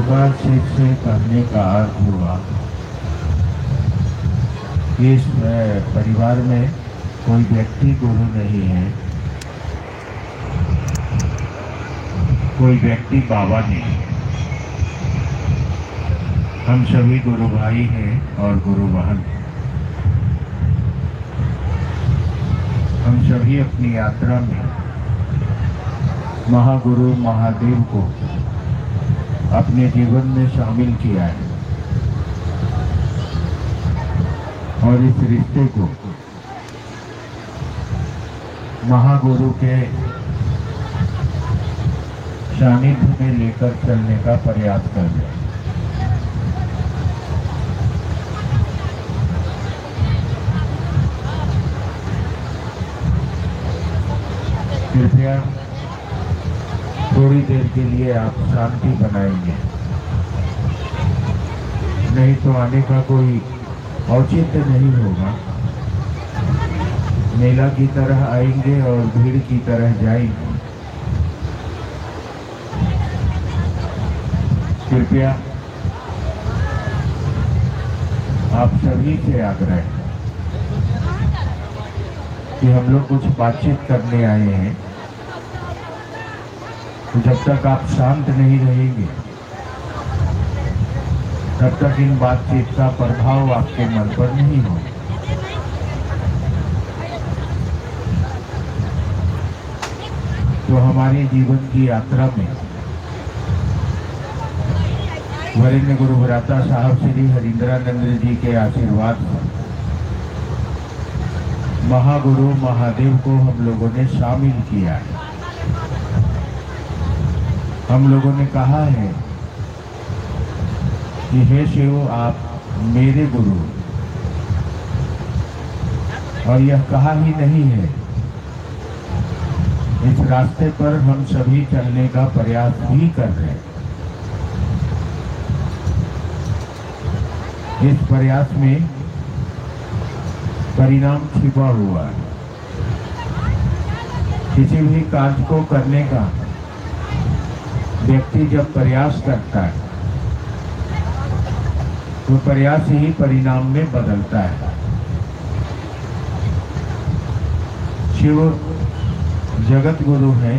योगा शिष्य करने का अर्थ हुआ कि इस परिवार में कोई व्यक्ति गुरु नहीं है, कोई व्यक्ति बाबा नहीं है। हम सभी गुरु भाई हैं और गुरु बहन हैं। हम सभी अपनी यात्रा में महागुरु महादेव को अपने जीवन में शामिल किया है और इस रिश्ते को महागुरु के सानिध्य में लेकर चलने का प्रयास कर रहे हैं। कृपया थोड़ी देर के लिए आप शांति बनाएंगे, नहीं तो आने का कोई औचित्य नहीं होगा। मेला की तरह आएंगे और भीड़ की तरह जाएंगे। कृपया आप सभी से आग्रह है कि हम लोग कुछ बातचीत करने आए हैं, तो जब तक आप शांत नहीं रहेंगे तब तक इन बातचीत का प्रभाव आपके मन पर नहीं हो। तो हमारे जीवन की यात्रा में वरेण्य गुरु भ्राता साहब श्री हरिंद्रानंद जी के आशीर्वाद से महागुरु महादेव को हम लोगों ने शामिल किया है। हम लोगों ने कहा है कि हे शिव, आप मेरे गुरु, और यह कहा ही नहीं है, इस रास्ते पर हम सभी चलने का प्रयास भी कर रहे हैं। इस प्रयास में परिणाम छिपा हुआ है। किसी भी कार्य को करने का व्यक्ति जब प्रयास करता है तो प्रयास ही परिणाम में बदलता है। शिव जगत गुरु है,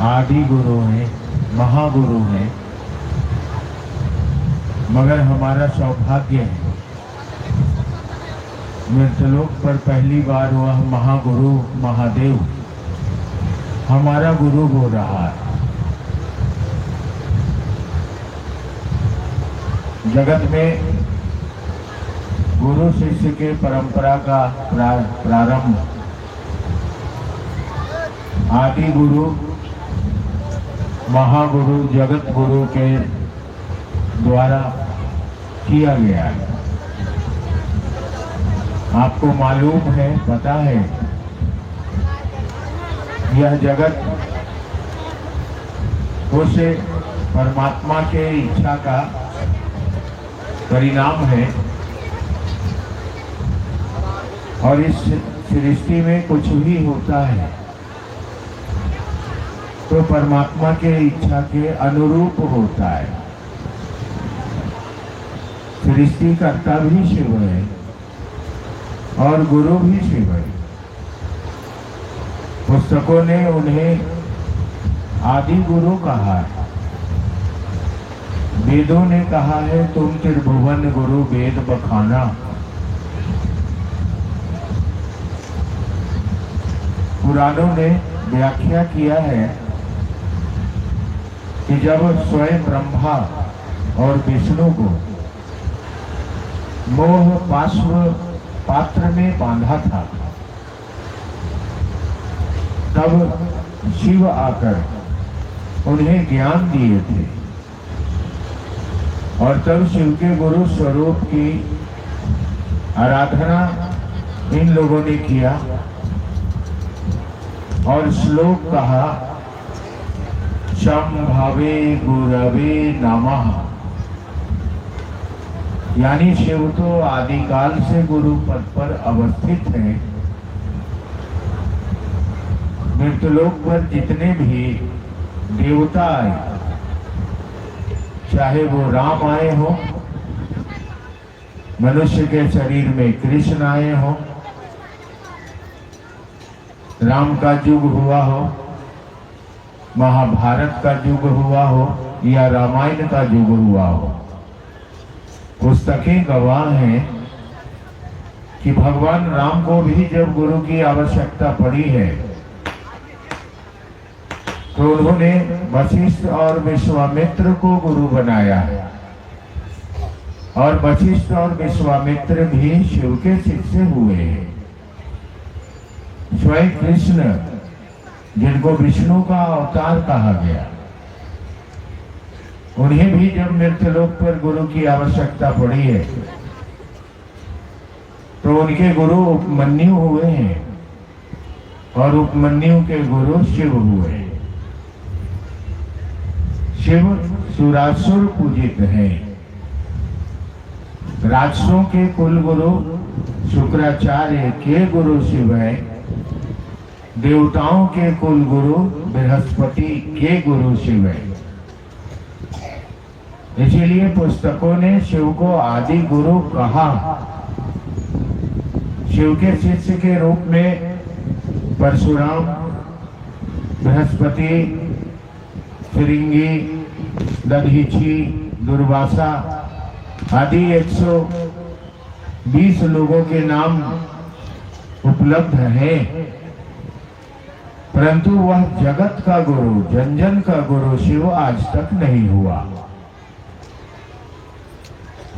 आदि गुरु है, महागुरु है, मगर हमारा सौभाग्य है मृतलोक पर पहली बार वह महागुरु महादेव हमारा गुरु हो रहा है। जगत में गुरु शिष्य के परंपरा का प्रारंभ आदि गुरु महागुरु जगत गुरु के द्वारा किया गया है। आपको मालूम है, पता है, यह जगत उस परमात्मा के इच्छा का परिणाम है और इस सृष्टि में कुछ भी होता है तो परमात्मा के इच्छा के अनुरूप होता है। सृष्टि कर्ता भी शिव है और गुरु भी शिव है। पुस्तकों ने उन्हें आदि गुरु कहा है। वेदों ने कहा है, तुम त्रिभुवन गुरु वेद बखाना। पुराणों ने व्याख्या किया है कि जब स्वयं ब्रह्मा और विष्णु को मोह पात्र में बांधा था, तब शिव आकर उन्हें ज्ञान दिए थे और तब शिव के गुरु स्वरूप की आराधना इन लोगों ने किया और श्लोक कहा, शंभवे गुरवे नमः। यानी शिव तो आदिकाल से गुरु पद पर अवस्थित है। मृतलोक पर जितने भी देवता आए चाहे वो राम आए हो, मनुष्य के शरीर में कृष्ण आए हो, राम का युग हुआ हो, महाभारत का युग हुआ हो या रामायण का युग हुआ हो, पुस्तकें गवाह हैं कि भगवान राम को भी जब गुरु की आवश्यकता पड़ी है तो उन्होंने वशिष्ठ और विश्वामित्र को गुरु बनाया है। और वशिष्ठ और विश्वामित्र भी शिव के शिष्य हुए हैं। स्वयं कृष्ण, जिनको विष्णु का अवतार कहा गया, उन्हें भी जब मृत्युलोक पर गुरु की आवश्यकता पड़ी है तो उनके गुरु उपमन्यु हुए हैं और उपमन्यु के गुरु शिव हुए। शिव सुरासुर पूजित हैं। राजसों के कुल गुरु शुक्राचार्य के गुरु शिव है। देवताओं के कुल गुरु बृहस्पति के गुरु शिव है। इसीलिए पुस्तकों ने शिव को आदि गुरु कहा। शिव के शिष्य के रूप में परशुराम, बृहस्पति, फिरिंगी, दधीची, दुर्वासा आदि 120 लोगों के नाम उपलब्ध हैं, परंतु वह जगत का गुरु, जन जन का गुरु शिव आज तक नहीं हुआ।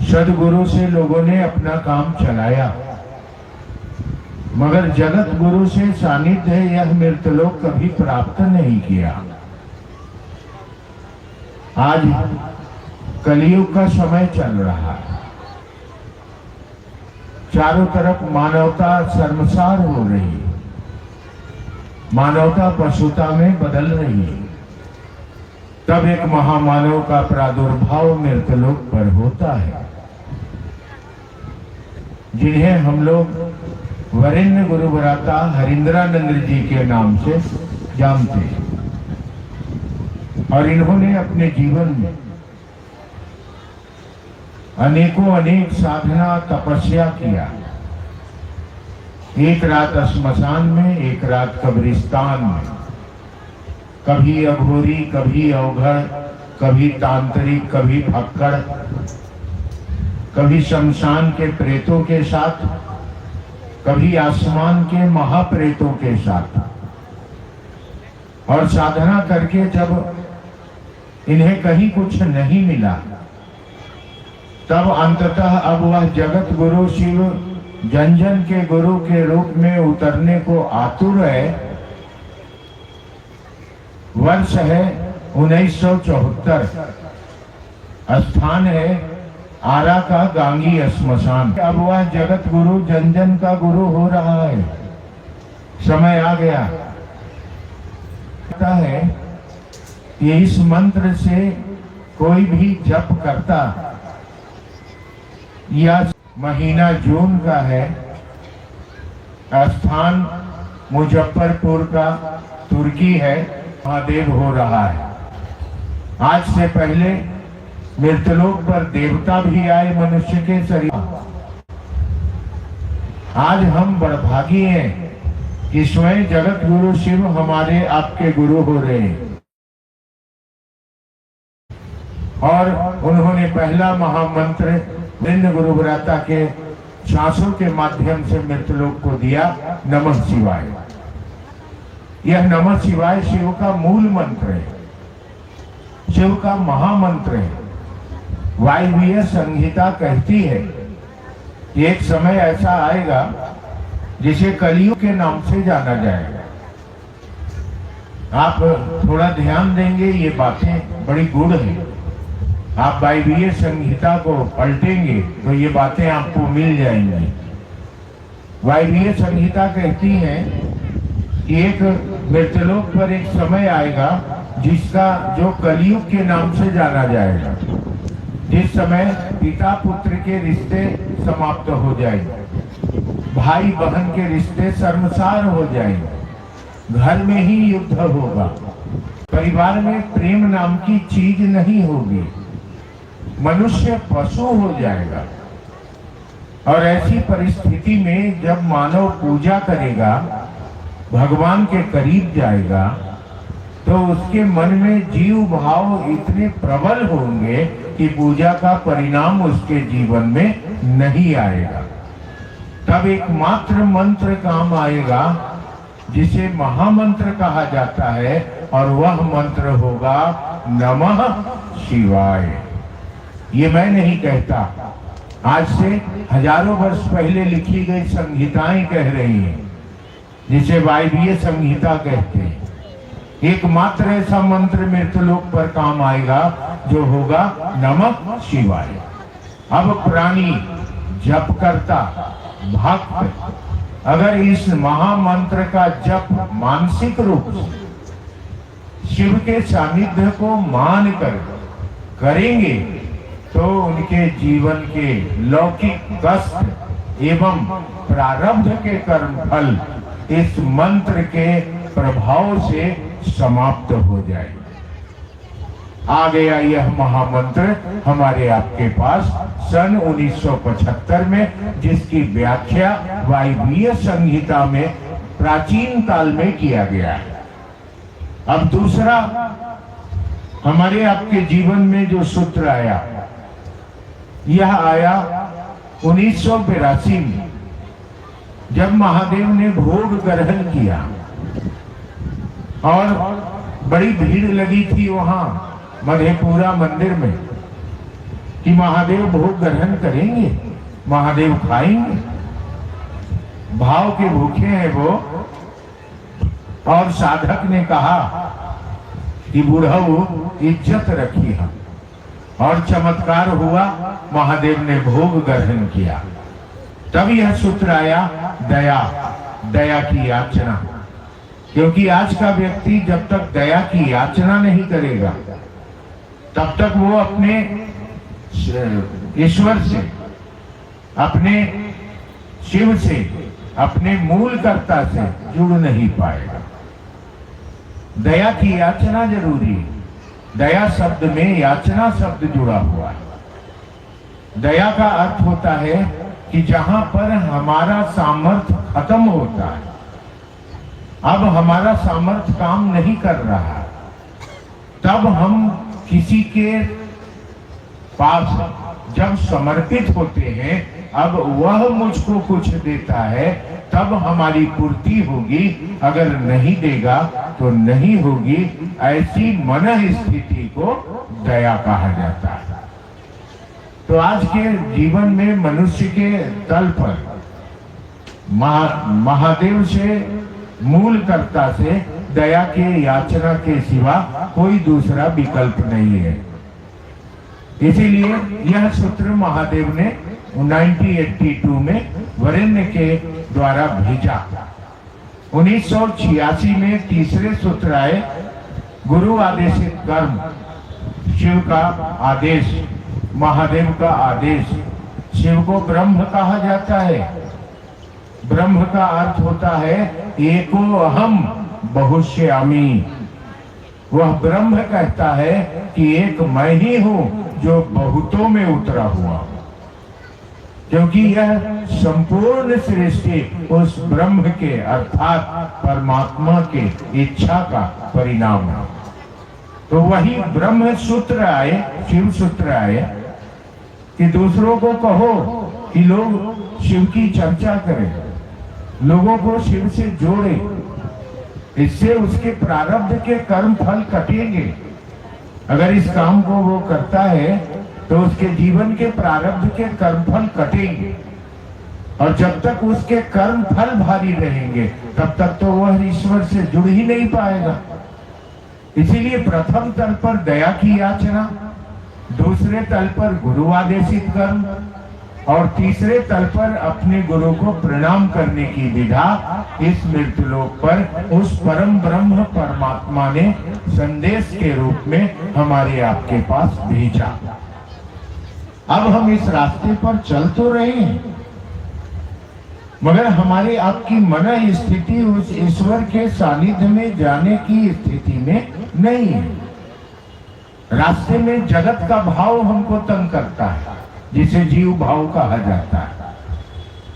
सदगुरु से लोगों ने अपना काम चलाया, मगर जगत गुरु से सानिध्य यह मृतलोक कभी प्राप्त नहीं किया। आज कलयुग का समय चल रहा है। चारों तरफ मानवता शर्मसार हो रही है, मानवता पशुता में बदल रही है। तब एक महामानव का प्रादुर्भाव मृतलोक पर होता है, जिन्हें हम लोग वरेण्य गुरुव्राता हरिंद्रानंद जी के नाम से जानते हैं। और इन्होंने अपने जीवन में अनेकों अनेक साधना तपस्या किया। एक रात श्मशान में, एक रात कब्रिस्तान में, कभी अघोरी, कभी अवघड़, कभी तांत्रिक, कभी भक्कड़, कभी शमशान के प्रेतों के साथ, कभी आसमान के महाप्रेतों के साथ। और साधना करके जब इन्हें कहीं कुछ नहीं मिला, तब अंततः अब वह जगत गुरु शिव जन जन के गुरु के रूप में उतरने को आतुर है। वर्ष है 1974, स्थान है आरा का गांगी श्मशान। अब वह जगत गुरु जन जन का गुरु हो रहा है। समय आ गया है कि इस मंत्र से कोई भी जप करता, या महीना जून का है, स्थान मुजफ्फरपुर का तुर्की है, महादेव हो रहा है। आज से पहले मृतलोक पर देवता भी आए मनुष्य के शरीर। आज हम बड़भागी हैं कि स्वयं जगत गुरु शिव हमारे आपके गुरु हो रहे हैं। और उन्होंने पहला महामंत्र वरेण्य गुरुव्राता के श्वासों के माध्यम से मृतलोक को दिया, नमः शिवाय। यह नमः शिवाय शिव का मूल मंत्र है, शिव का महामंत्र है। वायवीय संहिता कहती है कि एक समय ऐसा आएगा जिसे कलियुग के नाम से जाना जाएगा। आप थोड़ा ध्यान देंगे, ये बातें बड़ी गूढ़ हैं। आप वायवीय संहिता को पलटेंगे तो ये बातें आपको मिल जाएंगी। वायवीय संहिता कहती है कि एक मृतलोक पर एक समय आएगा जिसका जो कलियुग के नाम से जाना जाएगा, जिस समय पिता पुत्र के रिश्ते समाप्त हो जाएंगे, भाई बहन के रिश्ते शर्मसार हो जाएंगे, घर में ही युद्ध होगा, परिवार में प्रेम नाम की चीज नहीं होगी, मनुष्य पशु हो जाएगा। और ऐसी परिस्थिति में जब मानव पूजा करेगा, भगवान के करीब जाएगा, तो उसके मन में जीव भाव इतने प्रबल होंगे कि पूजा का परिणाम उसके जीवन में नहीं आएगा। तब एकमात्र मंत्र काम आएगा जिसे महामंत्र कहा जाता है, और वह मंत्र होगा नमः शिवाय। ये मैं नहीं कहता, आज से हजारों वर्ष पहले लिखी गई संहिताएं कह रही हैं, जिसे वायवीय संहिता कहते हैं। एकमात्र ऐसा मंत्र मृतलोक पर काम आएगा जो होगा नमः शिवाय। अब प्राणी जप करता भक्त अगर इस महामंत्र का जप मानसिक रूप से शिव के सानिध्य को मानकर करेंगे, तो उनके जीवन के लौकिक कष्ट एवं प्रारब्ध के कर्म फल इस मंत्र के प्रभाव से समाप्त हो जाएंगे। आ गया यह महामंत्र हमारे आपके पास सन 1975 में, जिसकी व्याख्या वायवीय संहिता में प्राचीन काल में किया गया है। अब दूसरा हमारे आपके जीवन में जो सूत्र आया, यह आया 1982 में, जब महादेव ने भोग ग्रहण किया और बड़ी भीड़ लगी थी वहां मधेपुरा मंदिर में कि महादेव भोग ग्रहण करेंगे, महादेव खाएंगे, भाव के भूखे हैं वो। और साधक ने कहा कि बूढ़ऊ इज्जत रखी हम, और चमत्कार हुआ, महादेव ने भोग ग्रहण किया। तब यह सूत्र आया दया, दया की याचना। क्योंकि आज का व्यक्ति जब तक दया की याचना नहीं करेगा, तब तक वो अपने ईश्वर से, अपने शिव से, अपने मूल कर्ता से जुड़ नहीं पाएगा। दया की याचना जरूरी है। दया शब्द में याचना शब्द जुड़ा हुआ है। दया का अर्थ होता है कि जहां पर हमारा सामर्थ्य खत्म होता है, अब हमारा सामर्थ्य काम नहीं कर रहा, तब हम किसी के पास जब समर्पित होते हैं, अब वह मुझको कुछ देता है, तब हमारी पूर्ति होगी, अगर नहीं देगा तो नहीं होगी। ऐसी मन स्थिति को दया कहा जाता है। तो आज के जीवन में मनुष्य के तल पर महादेव से, मूल कर्ता से दया के याचना के सिवा कोई दूसरा विकल्प नहीं है। इसीलिए यह सूत्र महादेव ने 1982 में वरेण्य के द्वारा भेजा। 1986 में तीसरे सूत्र आए, गुरु आदेशित कर्म, शिव का आदेश, महादेव का आदेश। शिव को ब्रह्म कहा जाता है। ब्रह्म का अर्थ होता है एको अहम बहुश्यामी। वह ब्रह्म कहता है कि एक मैं ही हूं जो बहुतों में उतरा हुआ, क्योंकि यह संपूर्ण सृष्टि उस ब्रह्म के अर्थात परमात्मा के इच्छा का परिणाम है। तो वही ब्रह्म सूत्र आए, शिव सूत्र आए कि दूसरों को कहो कि लोग शिव की चर्चा करें, लोगों को शिव से जोड़े, इससे उसके प्रारब्ध के कर्म फल कटेंगे। अगर इस काम को वो करता है तो उसके जीवन के प्रारब्ध के कर्म फल कटेंगे, और जब तक उसके कर्म फल भारी रहेंगे तब तक तो वह ईश्वर से जुड़ ही नहीं पाएगा। इसीलिए प्रथम तल पर दया की याचना, दूसरे तल पर गुरु आदेशित कर्म, और तीसरे तल पर अपने गुरु को प्रणाम करने की विधा इस मृत्युलोक पर उस परम ब्रह्म परमात्मा ने संदेश के रूप में हमारे आपके पास भेजा। अब हम इस रास्ते पर चल तो रहे हैं, मगर हमारे आपकी मन स्थिति उस ईश्वर के सानिध्य में जाने की स्थिति में नहीं है। रास्ते में जगत का भाव हमको तंग करता है, जिसे जीव भाव कहा जाता है।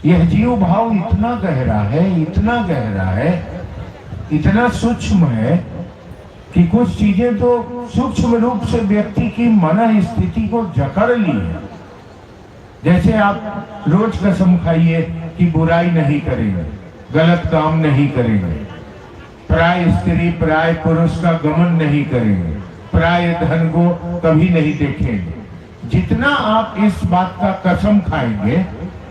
यह जीव भाव इतना गहरा है, इतना गहरा है, इतना सूक्ष्म है कि कुछ चीजें तो सूक्ष्म रूप से व्यक्ति की मन स्थिति को जकड़ ली है। जैसे आप रोज कसम खाइए कि बुराई नहीं करेंगे, गलत काम नहीं करेंगे, पराय स्त्री पराय पुरुष का गमन नहीं करेंगे, पराय धन को कभी नहीं देखेंगे। जितना आप इस बात का कसम खाएंगे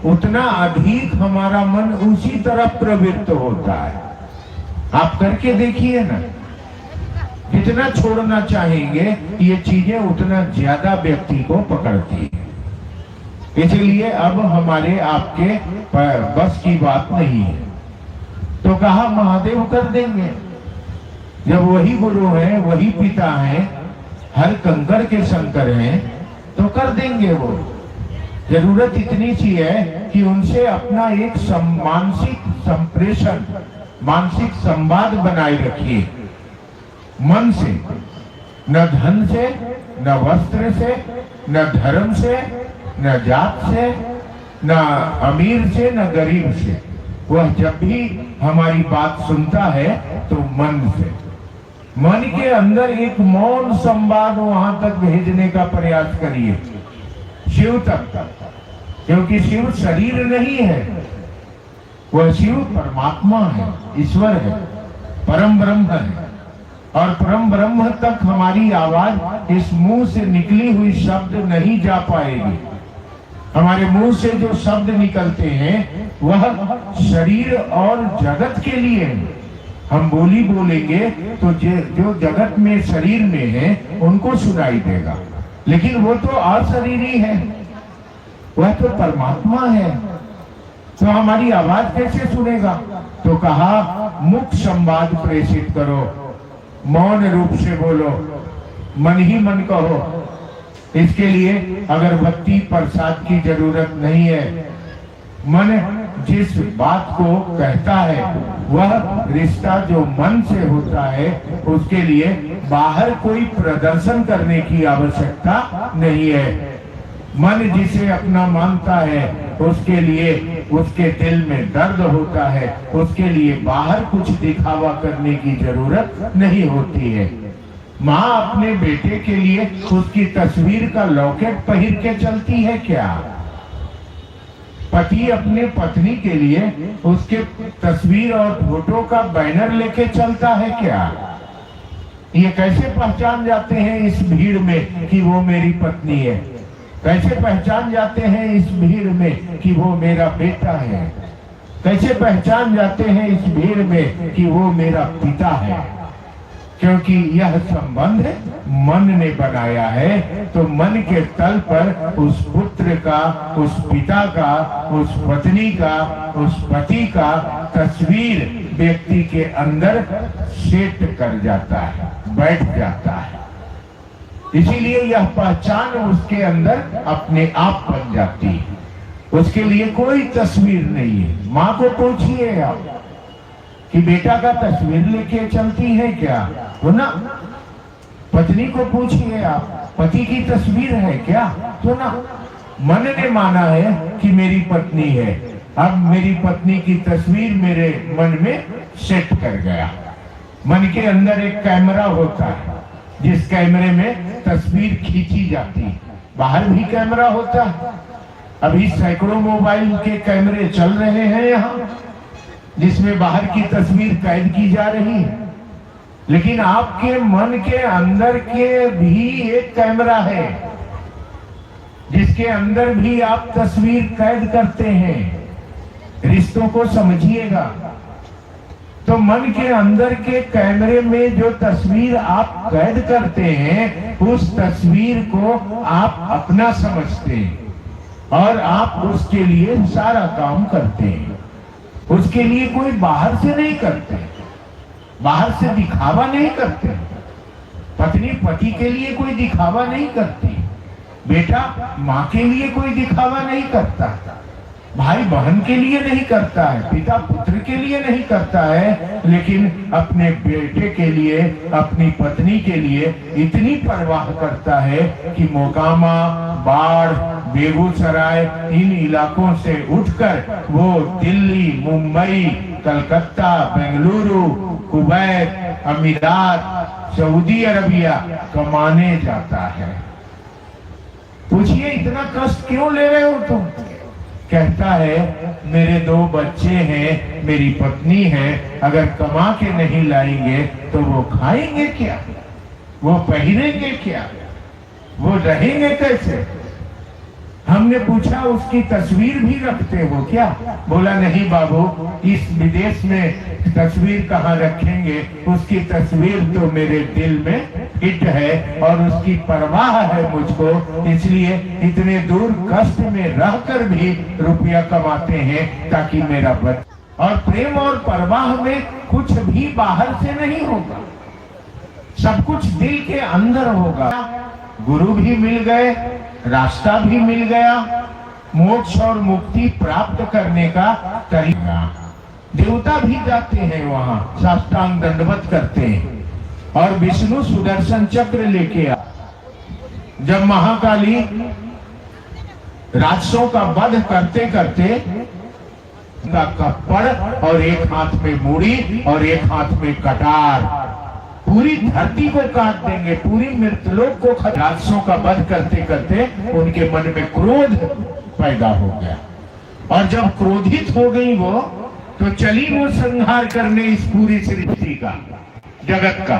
उतना अधिक हमारा मन उसी तरफ प्रवृत्त होता है। आप करके देखिए ना, जितना छोड़ना चाहेंगे ये चीजें उतना ज्यादा व्यक्ति को पकड़ती है। इसलिए अब हमारे आपके बस की बात नहीं है। तो कहा महादेव कर देंगे। जब वही गुरु हैं, वही पिता हैं, हर कंकर के शंकर हैं, तो कर देंगे वो। जरूरत इतनी सी है कि उनसे अपना एक मानसिक संप्रेषण, मानसिक संवाद बनाए रखिए मन से, न धन से, न वस्त्र से, न धर्म से, न जात से, न अमीर से, न गरीब से। वह जब भी हमारी बात सुनता है तो मन से, मन के अंदर एक मौन संवाद वहां तक भेजने का प्रयास करिए, शिव तक। क्योंकि शिव शरीर नहीं है, वह शिव परमात्मा है, ईश्वर है, परम ब्रह्म है। और परम ब्रह्म तक हमारी आवाज इस मुंह से निकली हुई शब्द नहीं जा पाएगी। हमारे मुंह से जो शब्द निकलते हैं वह शरीर और जगत के लिए है। हम बोली बोलेंगे तो जो जगत में शरीर में है उनको सुनाई देगा, लेकिन वो तो अशरीरी है, वह तो परमात्मा है, तो हमारी आवाज कैसे सुनेगा? तो कहा मुख संवाद प्रेषित करो, मौन रूप से बोलो, मन ही मन कहो। इसके लिए अगरबत्ती प्रसाद की जरूरत नहीं है। मन जिस बात को कहता है वह रिश्ता जो मन से होता है, उसके लिए बाहर कोई प्रदर्शन करने की आवश्यकता नहीं है। मन जिसे अपना मानता है उसके लिए, उसके दिल में दर्द होता है, उसके लिए बाहर कुछ दिखावा करने की जरूरत नहीं होती है। माँ अपने बेटे के लिए उसकी तस्वीर का लॉकेट पहन के चलती है क्या? पति अपने पत्नी के लिए उसके तस्वीर और फोटो का बैनर लेके चलता है क्या? ये कैसे पहचान जाते हैं इस भीड़ में कि वो मेरी पत्नी है? कैसे पहचान जाते हैं इस भीड़ में कि वो मेरा बेटा है? कैसे पहचान जाते हैं इस भीड़ में कि वो मेरा पिता है? क्योंकि यह संबंध मन ने बनाया है। तो मन के तल पर उस पुत्र का, उस पिता का, उस पत्नी का, उस पति का तस्वीर व्यक्ति के अंदर सेट कर जाता है, बैठ जाता है। इसीलिए यह पहचान उसके अंदर अपने आप बन जाती है। उसके लिए कोई तस्वीर नहीं है। माँ को पूछिए आप कि बेटा का तस्वीर लेके चलती है क्या? तो ना। पत्नी को पूछिए आप, पति की तस्वीर है क्या? तो ना। मन ने माना है कि मेरी पत्नी है, अब मेरी पत्नी की तस्वीर मेरे मन में सेट कर गया। मन के अंदर एक कैमरा होता है जिस कैमरे में तस्वीर खींची जाती है। बाहर भी कैमरा होता है। अभी सैकड़ों मोबाइल के कैमरे चल रहे हैं यहाँ, जिसमें बाहर की तस्वीर कैद की जा रही है। लेकिन आपके मन के अंदर के भी एक कैमरा है जिसके अंदर भी आप तस्वीर कैद करते हैं। रिश्तों को समझिएगा। तो मन के अंदर के कैमरे में जो तस्वीर आप कैद करते हैं, उस तस्वीर को आप अपना समझते हैं और आप उसके लिए सारा काम करते हैं। उसके लिए कोई बाहर से नहीं करते, बाहर से दिखावा नहीं करते। पत्नी पति के लिए कोई दिखावा नहीं करती, बेटा माँ के लिए कोई दिखावा नहीं करता, भाई बहन के लिए नहीं करता है, पिता पुत्र के लिए नहीं करता है, लेकिन अपने बेटे के लिए, अपनी पत्नी के लिए इतनी परवाह करता है कि मोकामा, बाढ़, बेगूसराय इन इलाकों से उठकर वो दिल्ली, मुंबई, कलकत्ता, बेंगलुरु, कुवैत, अमीरात, सऊदी अरबिया कमाने जाता है। पूछिए इतना कष्ट क्यों ले रहे हो तुम? कहता है मेरे 2 बच्चे हैं, मेरी पत्नी है, अगर कमा के नहीं लाएंगे तो वो खाएंगे क्या, वो पहनेंगे क्या, वो रहेंगे कैसे? हमने पूछा उसकी तस्वीर भी रखते हो क्या? बोला नहीं बाबू, इस विदेश में तस्वीर कहाँ रखेंगे, उसकी तस्वीर तो मेरे दिल में फिट है और उसकी परवाह है मुझको, इसलिए इतने दूर कष्ट में रहकर भी रुपया कमाते हैं ताकि मेरा बच्चा। और प्रेम और परवाह में कुछ भी बाहर से नहीं होगा, सब कुछ दिल के अंदर होगा। गुरु भी मिल गए, रास्ता भी मिल गया, मोक्ष और मुक्ति प्राप्त करने का तरीका। देवता भी जाते हैं वहां, साष्टांग दंडवत करते हैं, और विष्णु सुदर्शन चक्र लेके आ। जब महाकाली राक्षसों का वध करते करते का कपड़ और एक हाथ में मूड़ी और एक हाथ में कटार, पूरी धरती को काट देंगे, पूरी मृतलोक को। राक्षसों का वध करते करते उनके मन में क्रोध पैदा हो गया, और जब क्रोधित हो गई वो, तो चली वो संहार करने इस पूरी सृष्टि का, जगत का।